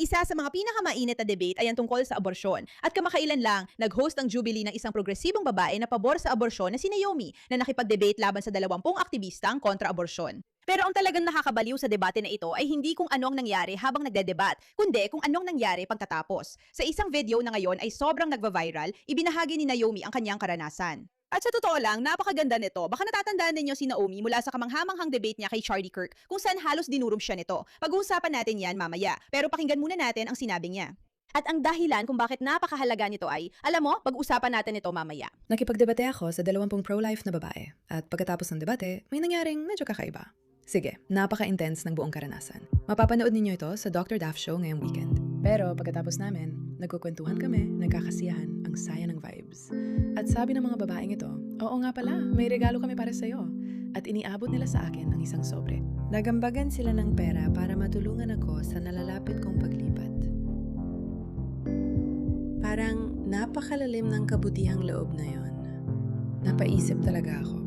Isa sa mga pinakamainit na debate ay ang tungkol sa aborsyon. At kamakailan lang, nag-host ng Jubilee ng isang progresibong babae na pabor sa aborsyon na si Naomi na nakipag-debate laban sa 20 aktivistang kontra aborsyon. Pero ang talagang nakakabaliw sa debate na ito ay hindi kung ano ang nangyari habang nagdedebat, kundi kung anong nangyari pagtatapos. Sa isang video na ngayon ay sobrang nagva-viral, ibinahagi ni Naomi ang kanyang karanasan. At sa totoo lang, napakaganda nito. Baka natatandaan ninyo si Naomi mula sa kamanghamanghang debate niya kay Charlie Kirk kung saan halos dinurog siya nito. Pag-uusapan natin yan mamaya. Pero pakinggan muna natin ang sinabi niya. At ang dahilan kung bakit napakahalaga nito ay, alam mo, pag-usapan natin ito mamaya. Nakipagdebate ako sa 20 pro-life na babae at pagkatapos ng debate, may nangyaring medyo kakaiba. Sige, napaka-intense ng buong karanasan. Mapapanood ninyo ito sa Dr. Daff Show ngayong weekend. Pero pagkatapos namin, nagkukwentuhan kami, nagkakasiyahan, ang saya ng vibes. At sabi ng mga babaeng ito, oo nga pala, may regalo kami para sa'yo. At iniabot nila sa akin ang isang sobre. Nagambagan sila ng pera para matulungan ako sa nalalapit kong paglipat. Parang napakalalim ng kabutihang loob na yon. Napaisip talaga ako.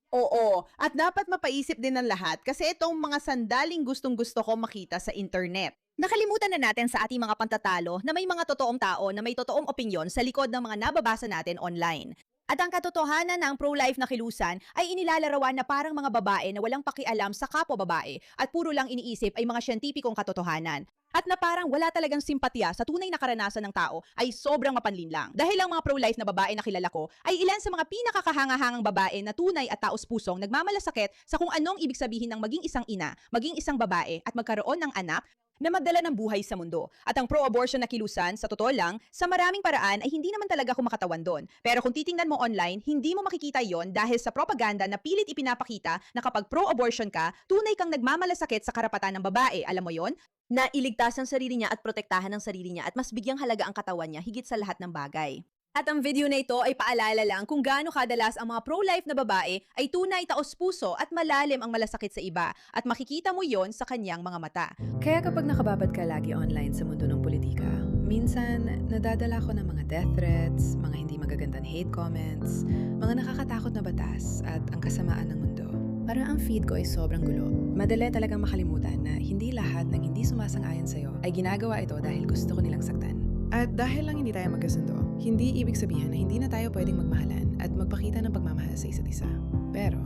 Oo, at dapat mapaisip din ng lahat kasi itong mga sandaling gustong-gusto ko makita sa internet. Nakalimutan na natin sa ating mga pantatalo na may mga totoong tao na may totoong opinyon sa likod ng mga nababasa natin online. At ang katotohanan ng pro-life na kilusan ay inilalarawan na parang mga babae na walang pakialam sa kapwa babae at puro lang iniisip ay mga siyentipikong katotohanan. At na parang wala talagang simpatya sa tunay na karanasan ng tao ay sobrang mapanlin lang. Dahil ang mga pro-life na babae na kilala ko ay ilan sa mga pinakakahangahangang babae na tunay at taos-pusong nagmamalasakit sa kung anong ibig sabihin ng maging isang ina, maging isang babae at magkaroon ng anak na magdala ng buhay sa mundo. At ang pro-abortion na kilusan, sa totoo lang, sa maraming paraan ay hindi naman talaga kumakatawan doon. Pero kung titingnan mo online, hindi mo makikita yon dahil sa propaganda na pilit ipinapakita na kapag pro-abortion ka, tunay kang nagmamalasakit sa karapatan ng babae. Alam mo yon? Na iligtas ang sarili niya at protektahan ang sarili niya at mas bigyang halaga ang katawan niya higit sa lahat ng bagay. At ang video na ito ay paalala lang kung gaano kadalas ang mga pro-life na babae ay tunay taos-puso at malalim ang malasakit sa iba at makikita mo yon sa kanyang mga mata. Kaya kapag nakababad ka lagi online sa mundo ng politika, minsan nadadala ko ng mga death threats, mga hindi magagandang hate comments, mga nakakatakot na batas at ang kasamaan ng mundo. Para ang feed ko ay sobrang gulo. Madali talagang makalimutan na hindi lahat ng hindi sumasang-ayon sa'yo ay ginagawa ito dahil gusto ko nilang saktan. At dahil lang hindi tayo magkasundo, hindi ibig sabihin na hindi na tayo pwedeng magmahalan at magpakita ng pagmamahal sa isa't isa. Pero,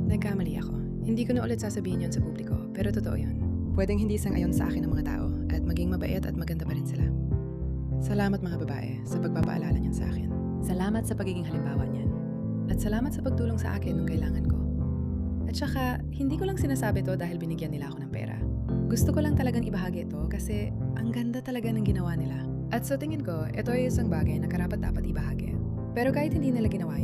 nagkamali ako. Hindi ko na ulit sasabihin yon sa publiko, pero totoo yon. Pwedeng hindi sang-ayon sa akin ng mga tao at maging mabait at maganda pa rin sila. Salamat mga babae sa pagpapaalala niyan sa akin. Salamat sa pagiging halimbawa niyan. At salamat sa pagtulong sa akin nung kailangan ko. At saka, hindi ko lang sinasabi to dahil binigyan nila ako ng pera. Gusto ko lang talagang ibahagi ito kasi ang ganda talaga ng ginawa nila. At sa tingin ko, ito ay isang bagay na karapat-dapat ibahagi. Pero kahit hindi nila ginawa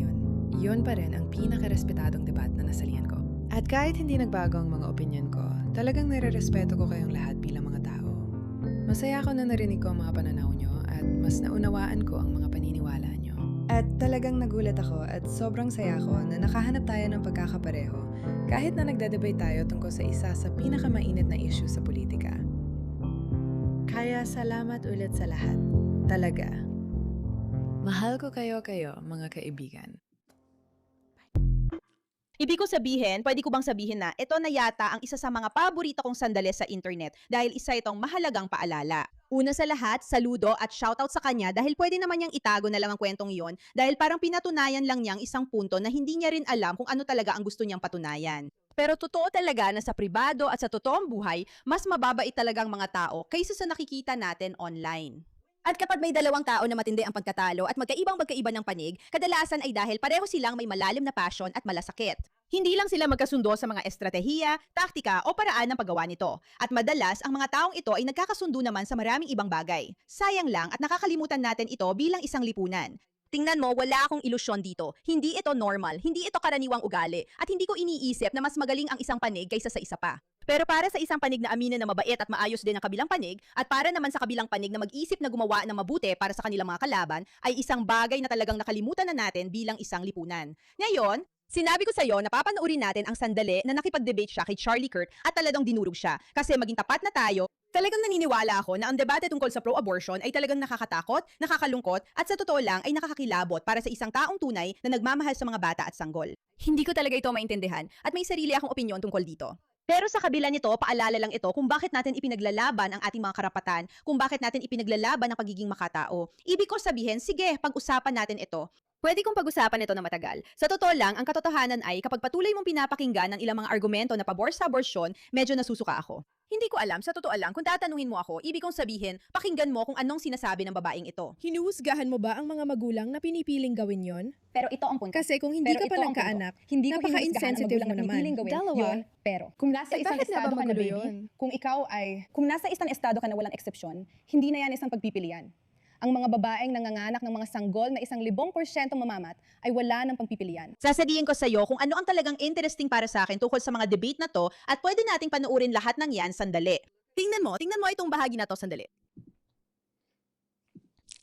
yun pa rin ang pinaka-respetadong debat na nasalihan ko. At kahit hindi nagbago ang mga opinion ko, talagang nire-respeto ko kayong lahat bilang mga tao. Masaya ako na narinig ko ang mga pananaw nyo at mas naunawaan ko ang mga paniniwala nyo. At talagang nagulat ako at sobrang saya ko na nakahanap tayo ng pagkakapareho kahit na nagdadebate tayo tungkol sa isa sa pinakamainit na issue sa politika. Kaya salamat ulit sa lahat. Talaga. Mahal ko kayo, mga kaibigan. Ibig ko sabihin, pwede ko bang sabihin na ito na yata ang isa sa mga paborito kong sandali sa internet dahil isa itong mahalagang paalala. Una sa lahat, saludo at shoutout sa kanya dahil pwede naman niyang itago na lang ang kwentong iyon dahil parang pinatunayan lang niyang isang punto na hindi niya rin alam kung ano talaga ang gusto niyang patunayan. Pero totoo talaga na sa pribado at sa totoong buhay, mas mababait talagang mga tao kaysa sa nakikita natin online. At kapag may dalawang tao na matindi ang pagkatalo at magkaiba ng panig, kadalasan ay dahil pareho silang may malalim na passion at malasakit. Hindi lang sila magkasundo sa mga estratehiya, taktika o paraan ng paggawa nito. At madalas, ang mga taong ito ay nagkakasundo naman sa maraming ibang bagay. Sayang lang at nakakalimutan natin ito bilang isang lipunan. Tingnan mo, wala akong ilusyon dito. Hindi ito normal, hindi ito karaniwang ugali, at hindi ko iniisip na mas magaling ang isang panig kaysa sa isa pa. Pero para sa isang panig na aminin na mabait at maayos din ang kabilang panig, at para naman sa kabilang panig na mag-isip na gumawa ng mabuti para sa kanilang mga kalaban, ay isang bagay na talagang nakalimutan na natin bilang isang lipunan. Ngayon, sinabi ko sa'yo na papanoorin natin ang sandali na nakipag-debate siya kay Charlie Kirk at talagang dinurog siya. Kasi maging tapat na tayo, talagang naniniwala ako na ang debate tungkol sa pro-abortion ay talagang nakakatakot, nakakalungkot, at sa totoo lang ay nakakakilabot para sa isang taong tunay na nagmamahal sa mga bata at sanggol. Hindi ko talaga ito maintindihan at may sarili akong opinyon tungkol dito. Pero sa kabila nito, paalala lang ito kung bakit natin ipinaglalaban ang ating mga karapatan, kung bakit natin ipinaglalaban ang pagiging makatao. Ibig ko sabihin, sige, pag-usapan natin ito. Pwede kong pag-usapan ito na matagal. Sa totoo lang, ang katotohanan ay kapag patuloy mong pinapakinggan ang ilang mga argumento na pabor sa abortion, medyo nasusuka ako. Hindi ko alam, sa totoo lang, kung tatanungin mo ako, ibig kong sabihin, pakinggan mo kung anong sinasabi ng babaeng ito. Hinuhusgahan mo ba ang mga magulang na pinipiling gawin yon? Pero ito ang punto. Kasi kung hindi Pero ka pa ito ang nagkaanak, punto. Hindi ko napaka-insensitive hinuhusgahan ang mo magulang na pinipiling naman. gawin Dalawa. yun. Pero kung nasa isang bakit nga ba estado ka na, magulo baby, yun? kung nasa isang estado ka na walang eksepsyon, hindi na yan isang pagpipilian. Ang mga babaeng nanganganak ng mga sanggol na 1,000% mamamat ay wala ng pagpipilian. Sasabihin ko sa iyo kung ano ang talagang interesting para sa akin tungkol sa mga debate na to at pwede nating panuorin lahat ng yan sandali. Tingnan mo itong bahagi na to sandali.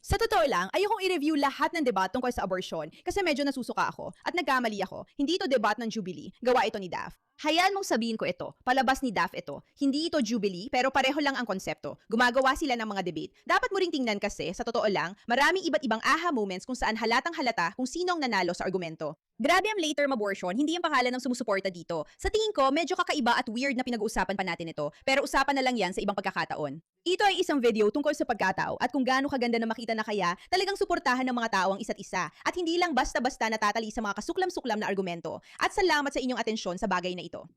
Sa totoo lang, ayokong i-review lahat ng debat tungkol sa abortion kasi medyo nasusuka ako at nagkamali ako. Hindi ito debat ng Jubilee, gawa ito ni Daph. Hayaan mong sabihin ko ito, palabas ni Daph ito. Hindi ito Jubilee pero pareho lang ang konsepto. Gumagawa sila ng mga debate. Dapat mo ring tingnan kasi, sa totoo lang, maraming iba't ibang aha moments kung saan halatang halata kung sino ang nanalo sa argumento. Grabe ang late-term abortion, hindi ang pangalan ng sumusuporta dito. Sa tingin ko, medyo kakaiba at weird na pinag-uusapan pa natin ito, pero usapan na lang yan sa ibang pagkakataon. Ito ay isang video tungkol sa pagkatao at kung gaano kaganda na makita na kaya talagang suportahan ng mga tao ang isa't isa at hindi lang basta-basta natatali sa mga kasuklam-suklam na argumento. At salamat sa inyong atensyon sa bagay na ito.